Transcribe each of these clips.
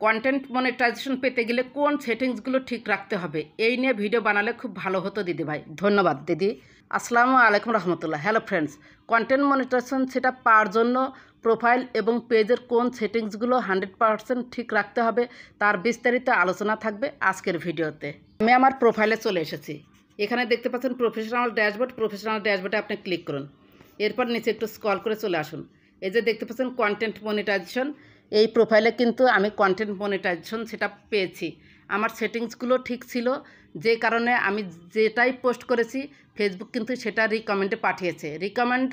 Content monetization পেতে গেলে কোন সেটিংসগুলো ঠিক রাখতে হবে এই নিয়ে ভিডিও বানালে খুব ভালো হতো দিদি ভাই। ধন্যবাদ দিদি। আসসালামু আলাইকুম রহমতুল্লাহ। হ্যালো ফ্রেন্ডস, কন্টেন্ট মনিটাইজেশন সেটা পাওয়ার জন্য প্রোফাইল এবং পেজের কোন সেটিংসগুলো 100% ঠিক রাখতে হবে তার বিস্তারিত আলোচনা থাকবে আজকের ভিডিওতে। আমি আমার প্রোফাইলে চলে এসেছি। এখানে দেখতে পাচ্ছেন প্রফেশনাল ড্যাশবোর্ডে আপনি ক্লিক করুন। এরপর নিচে একটু স্ক্রল করে চলে আসুন। এই যে দেখতে পাচ্ছেন কন্টেন্ট মনিটাইজেশন, এই প্রোফাইলে কিন্তু আমি কন্টেন্ট মনিটাইজেশন সেটা পেয়েছি। আমার সেটিংসগুলো ঠিক ছিল, যে কারণে আমি যেটাই পোস্ট করেছি ফেসবুক কিন্তু সেটা রিকমেন্ডে পাঠিয়েছে। রিকমেন্ড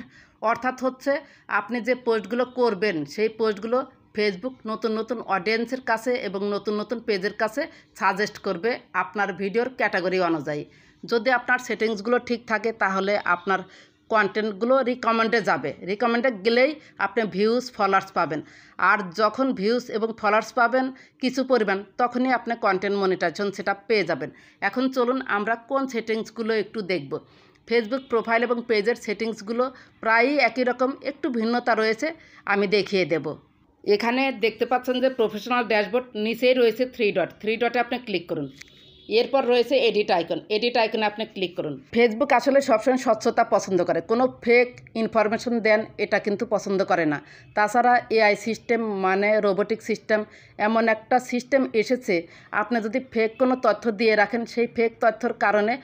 অর্থাৎ হচ্ছে আপনি যে পোস্টগুলো করবেন সেই পোস্টগুলো ফেসবুক নতুন নতুন অডিয়েন্সের কাছে এবং নতুন নতুন পেজের কাছে সাজেস্ট করবে আপনার ভিডিওর ক্যাটাগরি অনুযায়ী। যদি আপনার সেটিংসগুলো ঠিক থাকে তাহলে আপনার কন্টেন্টগুলো রিকমেন্ডে যাবে। রিকমেন্ডে গেলেই আপনি ভিউজ ফলোয়ার্স পাবেন, আর যখন ভিউজ এবং ফলোয়ার্স পাবেন কিছু পরিমাণ, তখনই আপনি কন্টেন্ট মনিটাইজেশন সেটা পেয়ে যাবেন। এখন চলুন আমরা কোন সেটিংসগুলো একটু দেখব। ফেসবুক প্রোফাইল এবং পেজের সেটিংসগুলো প্রায়ই একই রকম, একটু ভিন্নতা রয়েছে, আমি দেখিয়ে দেব। এখানে দেখতে পাচ্ছেন যে প্রফেশনাল ড্যাশবোর্ড, নিচেই রয়েছে থ্রি ডটে আপনি ক্লিক করুন। এরপর রয়েছে এডিট আইকনে আপনি ক্লিক করুন। ফেসবুক আসলে সবসময় স্বচ্ছতা পছন্দ করে, কোনো ফেক ইনফরমেশন দেন এটা কিন্তু পছন্দ করে না। তাছাড়া এআই সিস্টেম মানে রোবোটিক সিস্টেম, এমন একটা সিস্টেম এসেছে, আপনি যদি ফেক কোনো তথ্য দিয়ে রাখেন সেই ফেক তথ্যর কারণে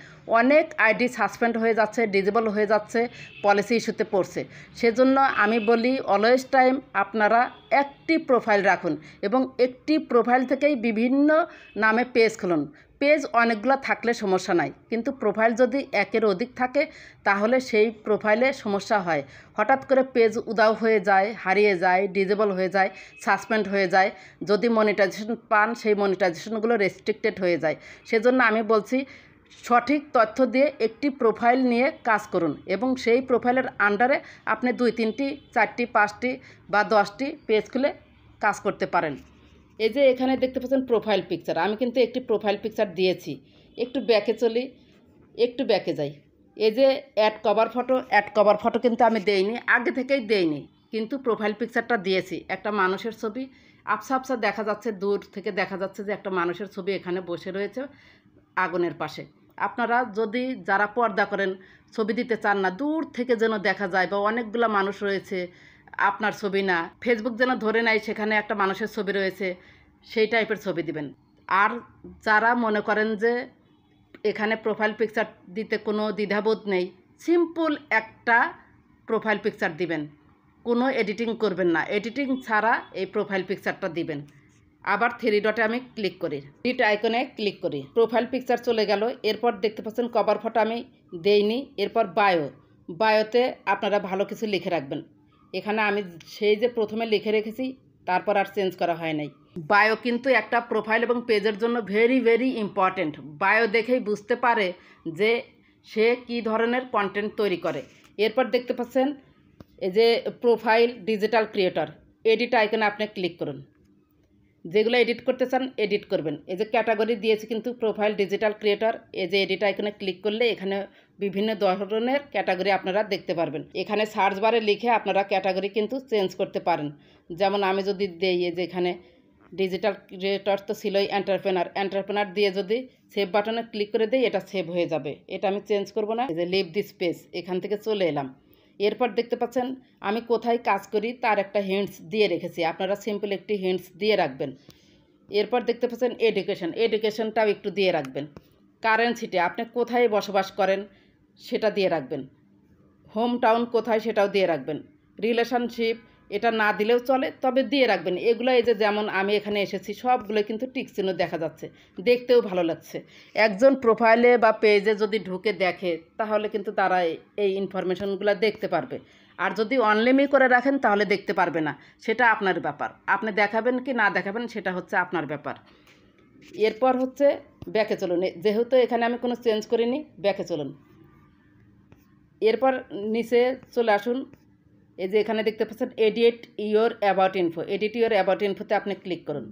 অনেক আইডি সাসপেন্ড হয়ে যাচ্ছে, ডিজেবল হয়ে যাচ্ছে, পলিসি ইস্যুতে পড়ছে। সেজন্য আমি বলি অলওয়েজ টাইম আপনারা একটি প্রোফাইল রাখুন এবং একটি প্রোফাইল থেকেই বিভিন্ন নামে পেজ খুলুন। পেজ অনেকগুলো থাকলে সমস্যা নাই, কিন্তু প্রোফাইল যদি একের অধিক থাকে তাহলে সেই প্রোফাইলে সমস্যা হয়। হঠাৎ করে পেজ উধাও হয়ে যায়, হারিয়ে যায়, ডিজেবল হয়ে যায়, সাসপেন্ড হয়ে যায়। যদি মনিটাইজেশন পান সেই মনিটাইজেশনগুলো রেস্ট্রিক্টেড হয়ে যায়। সেজন্য আমি বলছি সঠিক তথ্য দিয়ে একটি প্রোফাইল নিয়ে কাজ করুন এবং সেই প্রোফাইলের আন্ডারে আপনি 2, 3টি, 4টি, 5টি বা 10টি পেজ খুলে কাজ করতে পারেন। এই যে এখানে দেখতে পাচ্ছেন প্রোফাইল পিকচার, আমি কিন্তু একটি প্রোফাইল পিকচার দিয়েছি। একটু ব্যাকে চলি, একটু ব্যাকে যাই। এই যে অ্যাড কভার ফটো কিন্তু আমি দেইনি, আগে থেকেই দেইনি, কিন্তু প্রোফাইল পিকচারটা দিয়েছি। একটা মানুষের ছবি, আবছা দেখা যাচ্ছে, দূর থেকে দেখা যাচ্ছে যে একটা মানুষের ছবি এখানে বসে রয়েছে আগুনের পাশে। আপনারা যদি যারা পর্দা করেন, ছবি দিতে চান না, দূর থেকে যেন দেখা যায় বা অনেকগুলো মানুষ রয়েছে, আপনার ছবি না, ফেসবুক যেন ধরে নেয় সেখানে একটা মানুষের ছবি রয়েছে, সেই টাইপের ছবি দিবেন। আর যারা মনে করেন যে এখানে প্রোফাইল পিকচার দিতে কোনো দ্বিধাবোধ নেই, সিম্পল একটা প্রোফাইল পিকচার দিবেন, কোনো এডিটিং করবেন না, এডিটিং ছাড়া এই প্রোফাইল পিকচারটা দিবেন। আবার 3 ডটে আমি ক্লিক করি, এডিট আইকনে ক্লিক করি, প্রোফাইল পিকচার চলে গেল। এরপর দেখতে পাচ্ছেন কভার ফটো আমি দেইনি। এরপর বায়োতে আপনারা ভালো কিছু লিখে রাখবেন। এখানে আমি সেই যে প্রথমে লিখে রেখেছি, তারপর আর চেঞ্জ করা হয় নাই। বায়ো কিন্তু একটা প্রোফাইল এবং পেজের জন্য ভেরি ভেরি ইম্পর্ট্যান্ট। বায়ো দেখেই বুঝতে পারে যে সে কী ধরনের কন্টেন্ট তৈরি করে। এরপর দেখতে পাচ্ছেন এই যে প্রোফাইল ডিজিটাল ক্রিয়েটর, এডিট আইকনে আপনি ক্লিক করুন। যেগুলো এডিট করতে চান এডিট করবেন। এই যে ক্যাটাগরি দিয়েছি কিন্তু প্রোফাইল ডিজিটাল ক্রিয়েটর, এই যে এডিট আইকনে ক্লিক করলে এখানে বিভিন্ন ধরনের ক্যাটাগরি আপনারা দেখতে পারবেন। এখানে সার্চ বারে লিখে আপনারা ক্যাটাগরি কিন্তু চেঞ্জ করতে পারেন। যেমন আমি যদি দেই, এই যে এখানে ডিজিটাল ক্রিয়েটর তো ছিলই, এন্টারপ্রেনার দিয়ে যদি সেভ বাটনে ক্লিক করে দিই এটা সেভ হয়ে যাবে, এটা আমি চেঞ্জ করব না। এই যে লিভ দিস পেজ, এখান থেকে চলে এলাম। এরপর দেখতে পাচ্ছেন আমি কোথায় কাজ করি তার একটা হিন্টস দিয়ে রেখেছি, আপনারা সিম্পল একটি হিন্টস দিয়ে রাখবেন। এরপর দেখতে পাচ্ছেন এডুকেশনটাও একটু দিয়ে রাখবেন। কারেন্ট সিটি, আপনি কোথায় বসবাস করেন সেটা দিয়ে রাখবেন। হোম টাউন কোথায় সেটাও দিয়ে রাখবেন। রিলেশনশিপ এটা না দিলেও চলে, তবে দিয়ে রাখবেন। এগুলো এই যে যেমন আমি এখানে এসেছি সবগুলো কিন্তু টিক চিহ্ন দেখা যাচ্ছে, দেখতেও ভালো লাগছে। একজন প্রোফাইলে বা পেজে যদি ঢুকে দেখে তাহলে কিন্তু তারা এই ইনফরমেশনগুলো দেখতে পারবে। আর যদি অনলিমি করে রাখেন তাহলে দেখতে পারবে না, সেটা আপনার ব্যাপার। আপনি দেখাবেন কি না দেখাবেন সেটা হচ্ছে আপনার ব্যাপার। এরপর হচ্ছে ব্যাকে চলুন, যেহেতু এখানে আমি কোনো চেঞ্জ করিনি, ব্যাকে চলুন। এরপর নিচে চলে আসুন। এই যে এখানে দেখতে পাচ্ছেন এডিট ইয়োর অ্যাবাউট ইনফোতে আপনি ক্লিক করুন।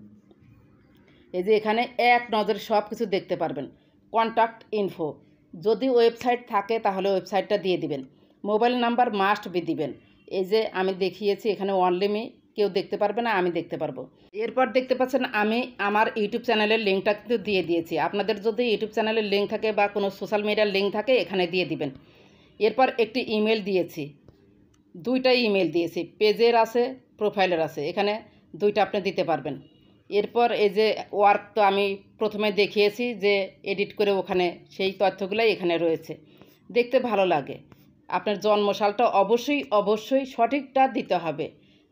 এই যে এখানে এক নজরে সব কিছু দেখতে পারবেন। কন্ট্যাক্ট ইনফো, যদি ওয়েবসাইট থাকে তাহলে ওয়েবসাইটটা দিয়ে দিবেন। মোবাইল নাম্বার মাস্ট বি দিবেন। এই যে আমি দেখিয়েছি এখানে অনলিমি কেউ দেখতে পারবে না, আমি দেখতে পারবো। এরপর দেখতে পাচ্ছেন আমি আমার ইউটিউব চ্যানেলের লিঙ্কটা কিন্তু দিয়ে দিয়েছি। আপনাদের যদি ইউটিউব চ্যানেলের লিঙ্ক থাকে বা কোনো সোশ্যাল মিডিয়ার লিঙ্ক থাকে এখানে দিয়ে দিবেন। এরপর একটি ইমেল দিয়েছি, দুইটাই ইমেল দিয়েছি, পেজের আছে প্রোফাইলের আছে, এখানে দুইটা আপনি দিতে পারবেন। এরপর এই যে ওয়ার্ক তো আমি প্রথমে দেখিয়েছি যে এডিট করে ওখানে সেই তথ্যগুলোই এখানে রয়েছে, দেখতে ভালো লাগে। আপনার জন্মসালটা অবশ্যই সঠিকটা দিতে হবে,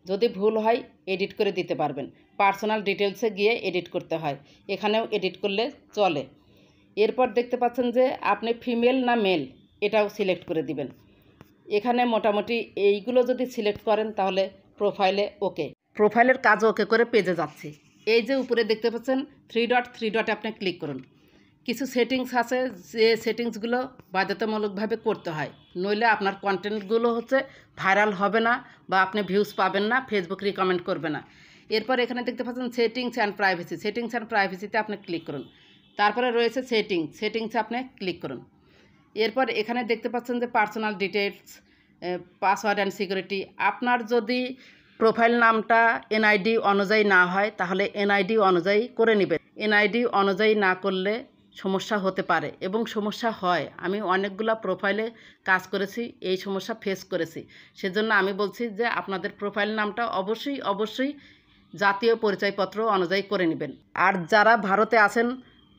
যদি ভুল হয় এডিট করে দিতে পারবেন। পার্সোনাল ডিটেলসে গিয়ে এডিট করতে হয়, এখানেও এডিট করলে চলে। এরপর দেখতে পাচ্ছেন যে আপনি ফিমেল না মেল এটাও সিলেক্ট করে দিবেন। এখানে মোটামুটি এইগুলো যদি সিলেক্ট করেন তাহলে প্রোফাইলে ওকে, প্রোফাইলের কাজ ওকে করে পেজে যাচ্ছে। এই যে উপরে দেখতে পাচ্ছেন থ্রি ডটে আপনি ক্লিক করুন। কিছু সেটিংস আছে যে সেটিংসগুলো বাধ্যতামূলকভাবে করতে হয়, নইলে আপনার কন্টেন্টগুলো হচ্ছে ভাইরাল হবে না বা আপনি ভিউজ পাবেন না, ফেসবুক রিকমেন্ড করবে না। এরপর এখানে দেখতে পাচ্ছেন সেটিংস অ্যান্ড প্রাইভেসিতে আপনি ক্লিক করুন। তারপরে রয়েছে সেটিংসে আপনি ক্লিক করুন। এরপর এখানে দেখতে পাচ্ছেন যে personal details, password and security. আপনার যদি প্রোফাইল নামটা এনআইডি অনুযায়ী না হয় তাহলে এনআইডি অনুযায়ী করে নেবেন। এনআইডি অনুযায়ী না করলে সমস্যা হতে পারে এবং সমস্যা হয়। আমি অনেকগুলো প্রোফাইলে কাজ করেছি, এই সমস্যা ফেস করেছি। সেজন্য আমি বলছি যে আপনাদের প্রোফাইল নামটা অবশ্যই জাতীয় পরিচয়পত্র অনুযায়ী করে নেবেন। আর যারা ভারতে আছেন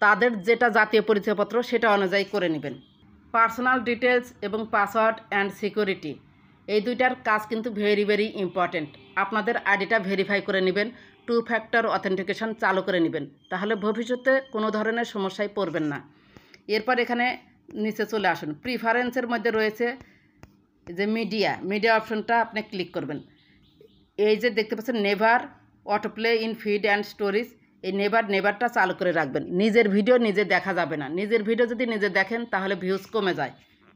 তাদের যেটা জাতীয় পরিচয়পত্র সেটা অনুযায়ী করে নেবেন। পার্সোনাল ডিটেলস এবং পাসওয়ার্ড অ্যান্ড সিকিউরিটি এই দুইটার কাজ কিন্তু ভেরি ইম্পর্ট্যান্ট। আপনাদের আইডিটা ভেরিফাই করে নেবেন, 2 ফ্যাক্টর অথেন্টিকেশন চালু করে নেবেন, তাহলে ভবিষ্যতে কোনো ধরনের সমস্যায় পড়বেন না। এরপর এখানে নিচে চলে আসুন, প্রিফারেন্সের মধ্যে রয়েছে যে মিডিয়া অপশনটা আপনি ক্লিক করবেন। এই যে দেখতে পাচ্ছেন never autoplay in feed and stories, এই নেভারটা চালু করে রাখবেন। নিজের ভিডিও নিজে দেখা যাবে না, নিজের ভিডিও যদি নিজে দেখেন তাহলে ভিউজ কমে যায়।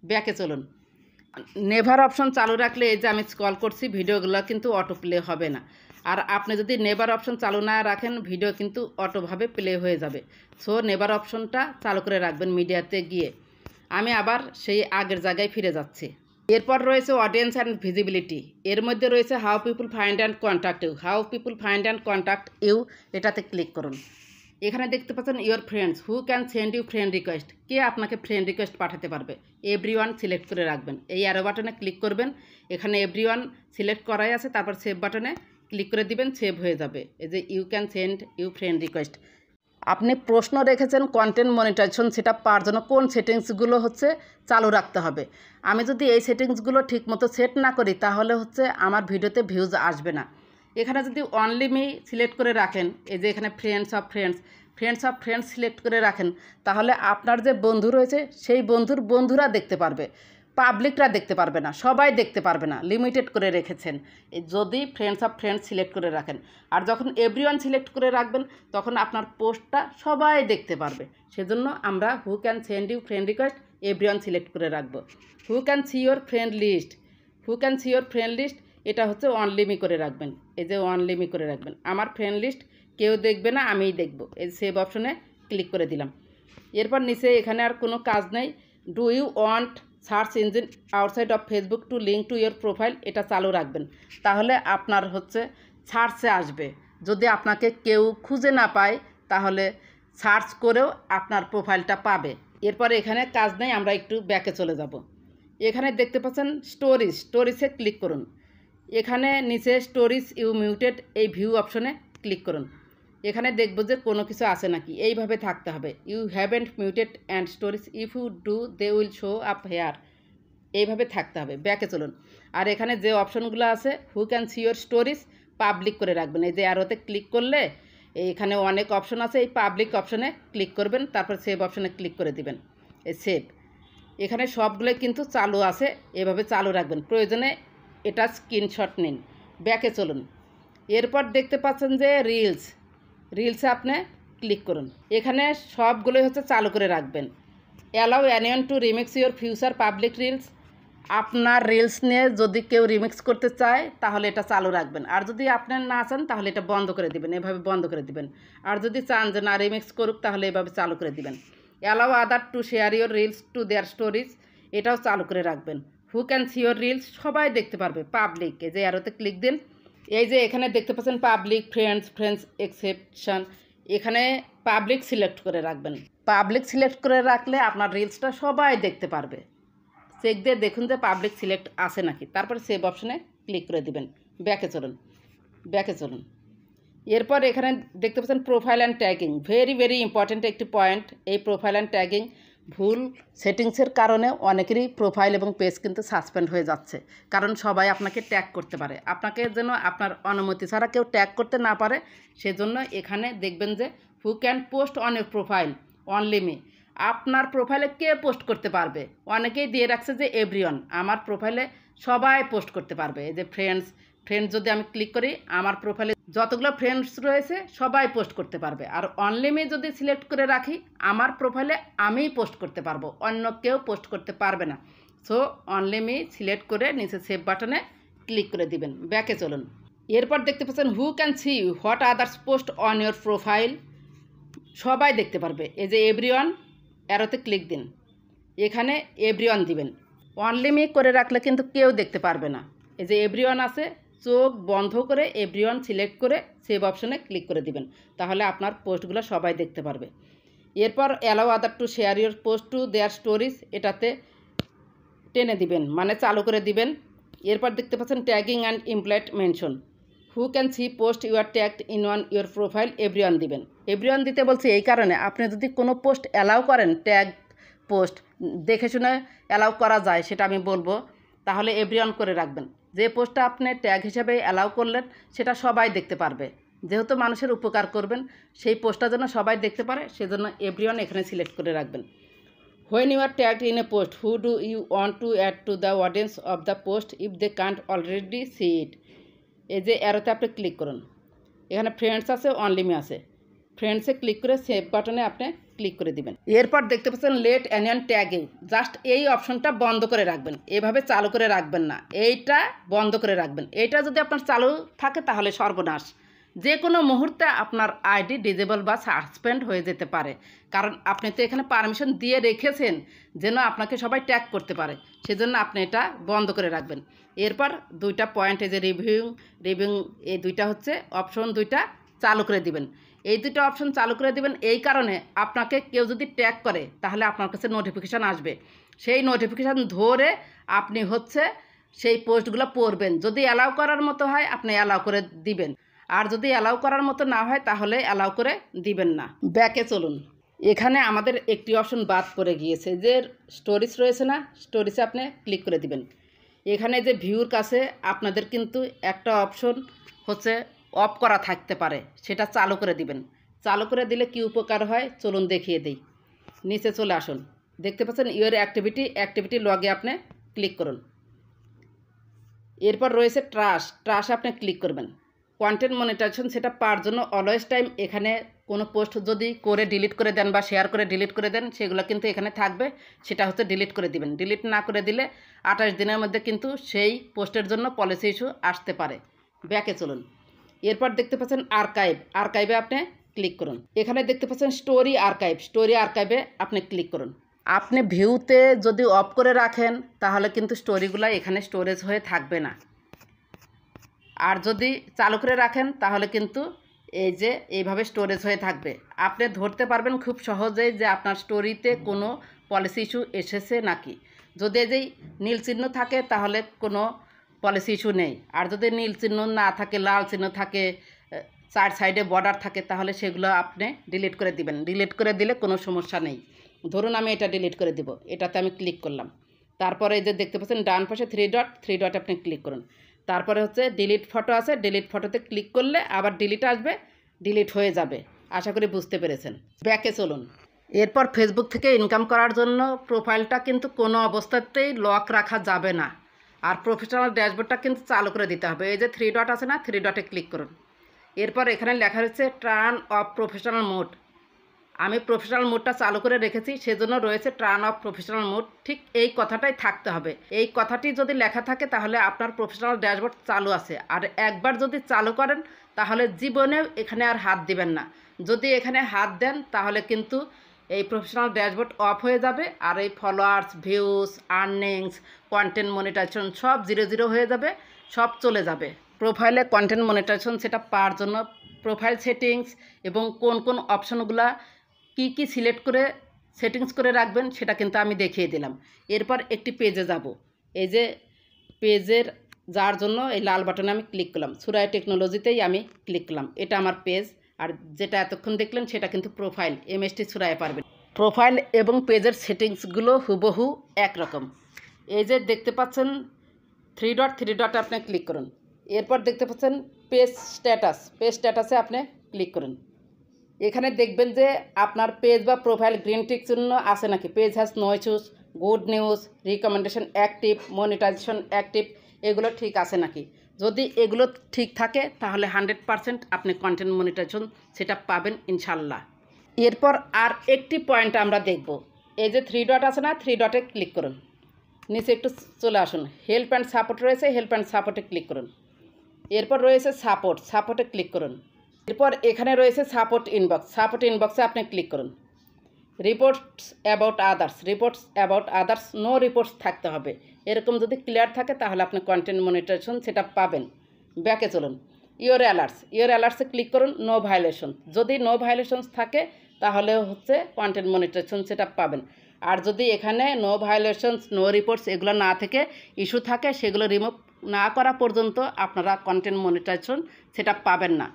ব্যাকে চলুন, নেভার অপশন চালু রাখলে এই যে আমি স্ক্রল করছি ভিডিওগুলো কিন্তু অটো প্লে হবে না। আর আপনি যদি নেভার অপশন চালু না রাখেন ভিডিও কিন্তু অটোভাবে প্লে হয়ে যাবে। সো নেভার অপশনটা চালু করে রাখবেন মিডিয়াতে গিয়ে। আমি আবার সেই আগের জায়গায় ফিরে যাচ্ছি। এরপর রয়েছে অডিয়েন্স অ্যান্ড ভিজিবিলিটি, এর মধ্যে রয়েছে how people find and contact you, এটাতে ক্লিক করুন। এখানে দেখতে পাচ্ছেন your friends who can send you friend request, কে আপনাকে ফ্রেন্ড রিকোয়েস্ট পাঠাতে পারবে, এভরিওয়ান সিলেক্ট করে রাখবেন। এই অ্যারো বাটনে ক্লিক করবেন, এখানে এভরিওয়ান সিলেক্ট করাই আছে, তারপর সেভ বাটনে ক্লিক করে দিবেন, সেভ হয়ে যাবে। এই যে you can send you friend request. আপনি প্রশ্ন রেখেছেন কন্টেন্ট মনিটাইজেশন সেটআপ পাওয়ার জন্য কোন সেটিংসগুলো হচ্ছে চালু রাখতে হবে। আমি যদি এই সেটিংসগুলো ঠিকমতো সেট না করি তাহলে হচ্ছে আমার ভিডিওতে ভিউজ আসবে না। এখানে যদি অনলি মি সিলেক্ট করে রাখেন, এই যে এখানে ফ্রেন্ডস অফ ফ্রেন্ডস সিলেক্ট করে রাখেন, তাহলে আপনার যে বন্ধু রয়েছে সেই বন্ধুরা দেখতে পারবে, পাবলিকরা দেখতে পারবে না, সবাই দেখতে পারবে না, লিমিটেড করে রেখেছেন যদি ফ্রেন্ডস সিলেক্ট করে রাখেন। আর যখন এভরিওয়ান সিলেক্ট করে রাখবেন তখন আপনার পোস্টটা সবাই দেখতে পারবে। সেজন্য আমরা who can send you friend request everyone select করে রাখবো। Who can see your friend list এটা হচ্ছে অনলিমি করে রাখবেন। এই যে অনলিমি করে রাখবেন, আমার ফ্রেন্ড লিস্ট কেউ দেখবে না, আমিই দেখব। এই সেভ অপশনে ক্লিক করে দিলাম। এরপর নিচে এখানে আর কোনো কাজ নেই। Do you want search engine outside of Facebook to link to your profile, এটা চালু রাখবেন, তাহলে আপনার হচ্ছে সার্চে আসবে। যদি আপনাকে কেউ খুঁজে না পায় তাহলে সার্চ করেও আপনার প্রোফাইলটা পাবে। এরপর এখানে কাজ নেই, আমরা একটু ব্যাকে চলে যাব। এখানে দেখতে পাচ্ছেন স্টোরিজে ক্লিক করুন। এখানে নিচে স্টোরিজ ইউ মিউটেড এই ভিউ অপশনে ক্লিক করুন। এখানে দেখব যে কোনো কিছু আছে নাকি, এইভাবে থাকতে হবে। You haven't muted and stories, if you do they will show up here, এইভাবে থাকতে হবে। ব্যাকে চলুন। আর এখানে যে অপশনগুলো আছে হু can see your stories public করে রাখবেন। এই যে অ্যারোতে ক্লিক করলে এখানে অনেক অপশন আছে, এই পাবলিক অপশনে ক্লিক করবেন, তারপর সেভ অপশনে ক্লিক করে দিবেন। এই সেভ, এখানে সবগুলো কিন্তু চালু আছে, এভাবে চালু রাখবেন। প্রয়োজনে এটা স্ক্রিনশট নিন। ব্যাকে চলুন। এরপর দেখতে পাচ্ছেন যে রিলসে আপনি ক্লিক করুন। এখানে সবগুলোই হচ্ছে চালু করে রাখবেন। Allow anyone to remix your future public reels, আপনার রিলস নিয়ে যদি কেউ রিমিক্স করতে চায় তাহলে এটা চালু রাখবেন। আর যদি আপনার না চান তাহলে এটা বন্ধ করে দিবেন, এভাবে বন্ধ করে দিবেন। আর যদি চান যে না রিমিক্স করুক তাহলে এভাবে চালু করে দিবেন। Allow other to share your reels to their stories, এটাও চালু করে রাখবেন। হু ক্যান সি ইয়োর রিলস, সবাই দেখতে পারবে, পাবলিক। এই যে অ্যারোতে ক্লিক দিন, এই যে এখানে দেখতে পাচ্ছেন পাবলিক, ফ্রেন্ডস এক্সেপশন, এখানে পাবলিক সিলেক্ট করে রাখবেন। পাবলিক সিলেক্ট করে রাখলে আপনার রিলসটা সবাই দেখতে পারবে। চেক দিয়ে দেখুন যে পাবলিক সিলেক্ট আছে নাকি, তারপরে সেভ অপশনে ক্লিক করে দিবেন। ব্যাকে চলুন। এরপর এখানে দেখতে পাচ্ছেন profile and tagging, very important একটি পয়েন্ট। এই প্রোফাইল অ্যান্ড ট্যাগিং ভুল সেটিংসের কারণে অনেকেরই প্রোফাইল এবং পেজ কিন্তু সাসপেন্ড হয়ে যাচ্ছে, কারণ সবাই আপনাকে ট্যাগ করতে পারে। আপনাকে যেন আপনার অনুমতি ছাড়া কেউ ট্যাগ করতে না পারে, সেজন্য এখানে দেখবেন যে who can post on your profile only me. আপনার প্রোফাইলে কে পোস্ট করতে পারবে? অনেকেই দিয়ে রাখছে যে এভরিওয়ান, আমার প্রোফাইলে সবাই পোস্ট করতে পারবে। এই যে ফ্রেন্ডস যদি আমি ক্লিক করি, আমার প্রোফাইলে যতগুলো ফ্রেন্ডস রয়েছে সবাই পোস্ট করতে পারবে। আর অনলি মি যদি সিলেক্ট করে রাখি, আমার প্রোফাইলে আমিই পোস্ট করতে পারবো, অন্য কেউ পোস্ট করতে পারবে না। সো অনলি মি সিলেক্ট করে নিচে সেভ বাটনে ক্লিক করে দিবেন। ব্যাকে চলুন। এরপর দেখতে পাচ্ছেন হু can C what others post on your profile, সবাই দেখতে পারবে। এই যে এভরিওয়ান অ্যারোতে ক্লিক দিন, এখানে এভরিওয়ান দিবেন। অনলি মি করে রাখলে কিন্তু কেউ দেখতে পারবে না। এই যে এভরিওয়ান আছে, চোখ বন্ধ করে এভরিওয়ান সিলেক্ট করে সেভ অপশনে ক্লিক করে দিবেন, তাহলে আপনার পোস্টগুলো সবাই দেখতে পারবে। এরপর allow other to share your post to their stories, এটাতে টেনে দিবেন, মানে চালু করে দিবেন। এরপর দেখতে পাচ্ছেন tagging and employed mention, who can see post you are tagged in on your profile, everyone দিবেন। এভরিওয়ান দিতে বলছি এই কারণে, আপনি যদি কোনো পোস্ট অ্যালাউ করেন, ট্যাগ পোস্ট দেখে শুনে অ্যালাউ করা যায় সেটা আমি বলবো, তাহলে এভরিওয়ান করে রাখবেন। যে পোস্টটা আপনি ট্যাগ হিসাবে অ্যালাউ করলেন সেটা সবাই দেখতে পারবে, যেহেতু মানুষের উপকার করবেন, সেই পোস্টটা যেন সবাই দেখতে পারে, সেজন্য এভরিওয়ান এখানে সিলেক্ট করে রাখবেন। When you are tagged in a post, who do you want to add to the audience of the post if they can't already see it. এই যে অ্যারোতে আপনি ক্লিক করুন, এখানে ফ্রেন্ডস আছে, অনলি মি আছে, ফ্রেন্ডসে ক্লিক করে সেভ বাটনে আপনি ক্লিক করে দিবেন। এরপর দেখতে পাচ্ছেন লেট অ্যানিয়ন ট্যাগিং, জাস্ট এই অপশনটা বন্ধ করে রাখবেন, এভাবে চালু করে রাখবেন না, এইটা বন্ধ করে রাখবেন। এইটা যদি আপনার চালু থাকে তাহলে সর্বনাশ, যে কোনো মুহূর্তে আপনার আইডি ডিজেবল বা সাসপেন্ড হয়ে যেতে পারে, কারণ আপনি তো এখানে পারমিশন দিয়ে রেখেছেন যেন আপনাকে সবাই ট্যাগ করতে পারে, সেজন্য আপনি এটা বন্ধ করে রাখবেন। এরপর দুইটা পয়েন্ট, এই যে রিভিউ, এই দুইটা হচ্ছে অপশন, দুইটা চালু করে দিবেন। এই দুটো অপশন চালু করে দিবেন এই কারণে, আপনাকে কেউ যদি ট্যাগ করে তাহলে আপনার কাছে নোটিফিকেশান আসবে, সেই নোটিফিকেশান ধরে আপনি হচ্ছে সেই পোস্টগুলো পড়বেন। যদি অ্যালাউ করার মতো হয় আপনি অ্যালাউ করে দিবেন, আর যদি অ্যালাউ করার মতো না হয় তাহলে অ্যালাউ করে দিবেন না। ব্যাকে চলুন। এখানে আমাদের একটি অপশন বাদ পড়ে গিয়েছে, যে স্টোরিজ রয়েছে না, স্টোরিজে আপনি ক্লিক করে দিবেন। এখানে যে ভিউর কাছে আপনাদের কিন্তু একটা অপশন হচ্ছে অফ করা থাকতে পারে, সেটা চালু করে দিবেন। চালু করে দিলে কি উপকার হয় চলুন দেখিয়ে দিই। নিচে চলে আসুন, দেখতে পাচ্ছেন ইউর অ্যাক্টিভিটি লগে আপনি ক্লিক করুন। এরপর রয়েছে ট্রাশ আপনি ক্লিক করবেন। কন্টেন্ট মনিটাইজেশন সেটা পাওয়ার জন্য অলওয়েজ টাইম, এখানে কোনো পোস্ট যদি করে ডিলিট করে দেন বা শেয়ার করে ডিলিট করে দেন, সেগুলো কিন্তু এখানে থাকবে, সেটা হচ্ছে ডিলিট করে দিবেন। ডিলিট না করে দিলে 28 দিনের মধ্যে কিন্তু সেই পোস্টের জন্য পলিসি ইস্যু আসতে পারে। ব্যাকে চলুন। এরপর দেখতে পাচ্ছেন আর্কাইভে আপনি ক্লিক করুন। এখানে দেখতে পাচ্ছেন স্টোরি আর্কাইভে আপনি ক্লিক করুন। আপনি ভিউতে যদি অফ করে রাখেন তাহলে কিন্তু স্টোরিগুলো এখানে স্টোরেজ হয়ে থাকবে না, আর যদি চালু করে রাখেন তাহলে কিন্তু এই যে এইভাবে স্টোরেজ হয়ে থাকবে। আপনি ধরতে পারবেন খুব সহজেই যে আপনার স্টোরিতে কোনো পলিসি ইস্যু এসেছে নাকি। যদি এই যে নীল চিহ্ন থাকে তাহলে কোনো পলিসি ইস্যু নেই, আর যদি নীল চিহ্ন না থাকে, লাল চিহ্ন থাকে, চার সাইডে বর্ডার থাকে, তাহলে সেগুলো আপনি ডিলিট করে দিবেন। ডিলিট করে দিলে কোনো সমস্যা নেই। ধরুন আমি এটা ডিলিট করে দিব, এটাতে আমি ক্লিক করলাম। তারপরে এই যে দেখতে পাচ্ছেন ডান পাশে থ্রি ডট আপনি ক্লিক করুন। তারপরে হচ্ছে ডিলিট ফটো আছে, ডিলিট ফটোতে ক্লিক করলে আবার ডিলিট আসবে, ডিলিট হয়ে যাবে। আশা করি বুঝতে পেরেছেন। ব্যাকে চলুন। এরপর ফেসবুক থেকে ইনকাম করার জন্য প্রোফাইলটা কিন্তু কোনো অবস্থাতেই লক রাখা যাবে না, আর প্রফেশনাল ড্যাশবোর্ডটা কিন্তু চালু করে দিতে হবে। এই যে থ্রি ডট আছে না, থ্রি ডটে ক্লিক করুন। এরপর এখানে লেখা রয়েছে টার্ন অফ প্রফেশনাল মোড। আমি প্রফেশনাল মোডটা চালু করে রেখেছি, সেজন্য রয়েছে টার্ন অফ প্রফেশনাল মোড। ঠিক এই কথাটাই থাকতে হবে। এই কথাটি যদি লেখা থাকে তাহলে আপনার প্রফেশনাল ড্যাশবোর্ড চালু আছে, আর একবার যদি চালু করেন তাহলে জীবনেও এখানে আর হাত দিবেন না। যদি এখানে হাত দেন তাহলে কিন্তু এই প্রফেশনাল ড্যাশবোর্ড অফ হয়ে যাবে, আর এই followers, views, earnings, content monetization সব 0 হয়ে যাবে, সব চলে যাবে। প্রোফাইলে কন্টেন্ট মনিটাইজেশন সেটা পাওয়ার জন্য প্রোফাইল সেটিংস এবং কোন কোন অপশনগুলা কি সিলেক্ট করে সেটিংস করে রাখবেন সেটা কিন্তু আমি দেখিয়ে দিলাম। এরপর একটি পেজে যাব। এই যে পেজের যার জন্য এই লাল বাটনে আমি ক্লিক করলাম, সুরাই টেকনোলজিতেই আমি ক্লিক করলাম। এটা আমার পেজ, আর যেটা এতক্ষণ দেখলেন সেটা কিন্তু প্রোফাইল, MST সুরাইয়ে পারবেন। প্রোফাইল এবং পেজের সেটিংসগুলো হুবহু একরকম। এই যে দেখতে পাচ্ছেন থ্রি ডট আপনি ক্লিক করুন। এরপর দেখতে পাচ্ছেন পেজ স্ট্যাটাসে আপনি ক্লিক করুন। এখানে দেখবেন যে আপনার পেজ বা প্রোফাইল গ্রিন টিক চিহ্ন আছে নাকি, page has no issues, good news, recommendation active, monetization active, এগুলো ঠিক আছে নাকি। যদি এগুলো ঠিক থাকে তাহলে 100% আপনি কন্টেন্ট মনিটাইজেশন সেটা পাবেন ইনশাল্লাহ। এরপর আর একটি পয়েন্ট আমরা দেখব। এই যে থ্রি ডট আছে না, থ্রি ডটে ক্লিক করুন। নিচে একটু চলে আসুন, হেল্প অ্যান্ড সাপোর্ট রয়েছে, হেল্প অ্যান্ড সাপোর্টে ক্লিক করুন। এরপর রয়েছে সাপোর্টে ক্লিক করুন। এরপর এখানে রয়েছে সাপোর্ট ইনবক্সে আপনি ক্লিক করুন। Reports about others no reports থাকতে হবে। এরকম যদি ক্লিয়ার থাকে তাহলে আপনি কন্টেন্ট মনিটাইজেশন সেটা পাবেন। ব্যাকে চলুন, ইওর অ্যালার্টসে ক্লিক করুন। নো ভায়োলেশন, যদি নো ভায়োলেশনস থাকে তাহলে হচ্ছে কন্টেন্ট মনিটাইজেশন সেটা পাবেন। আর যদি এখানে নো ভায়োলেশনস, নো রিপোর্টস এগুলো না থেকে ইস্যু থাকে, সেগুলো রিমুভ না করা পর্যন্ত আপনারা কন্টেন্ট মনিটাইজেশন সেটা পাবেন না।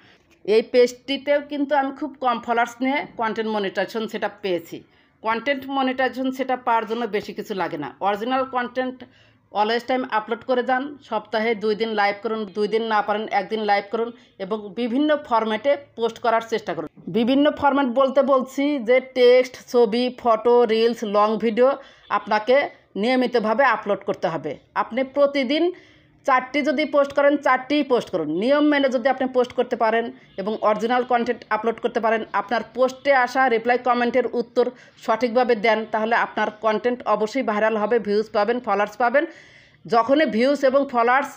এই পেজটিতেও কিন্তু আমি খুব কম ফলোয়ার্স নিয়ে কন্টেন্ট মনিটাইজেশন সেটা পেয়েছি। কন্টেন্ট মনিটাইজেশন সেটা পাওয়ার জন্য বেশি কিছু লাগে না। Original content always time upload করে যান, সপ্তাহে 2 দিন লাইভ করুন, 2 দিন না পারেন 1 দিন লাইভ করুন, এবং বিভিন্ন ফরম্যাটে পোস্ট করার চেষ্টা করুন। বিভিন্ন ফরম্যাট বলতে বলছি যে টেক্সট, ছবি, ফটো, রিলস, লং ভিডিও আপনাকে নিয়মিতভাবে আপলোড করতে হবে। আপনি প্রতিদিন 4টি যদি পোস্ট করেন 4টিই পোস্ট করুন। নিয়ম মেনে যদি আপনি পোস্ট করতে পারেন এবং অরিজিনাল কন্টেন্ট আপলোড করতে পারেন, আপনার পোস্টে আসা রিপ্লাই কমেন্টের উত্তর সঠিকভাবে দেন, তাহলে আপনার কন্টেন্ট অবশ্যই ভাইরাল হবে, ভিউজ পাবেন, ফলোয়ার্স পাবেন। যখনই ভিউজ এবং ফলোয়ার্স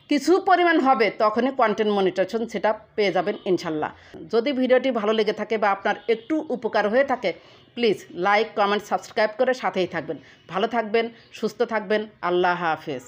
কিছু পরিমাণ হবে তখনই কন্টেন্ট মনিটাইজেশন সেটা পেয়ে যাবেন ইনশাল্লাহ। যদি ভিডিওটি ভালো লেগে থাকে বা আপনার একটু উপকার হয়ে থাকে, প্লিজ লাইক, কমেন্ট, সাবস্ক্রাইব করে সাথেই থাকবেন। ভালো থাকবেন, সুস্থ থাকবেন। আল্লাহ হাফেজ।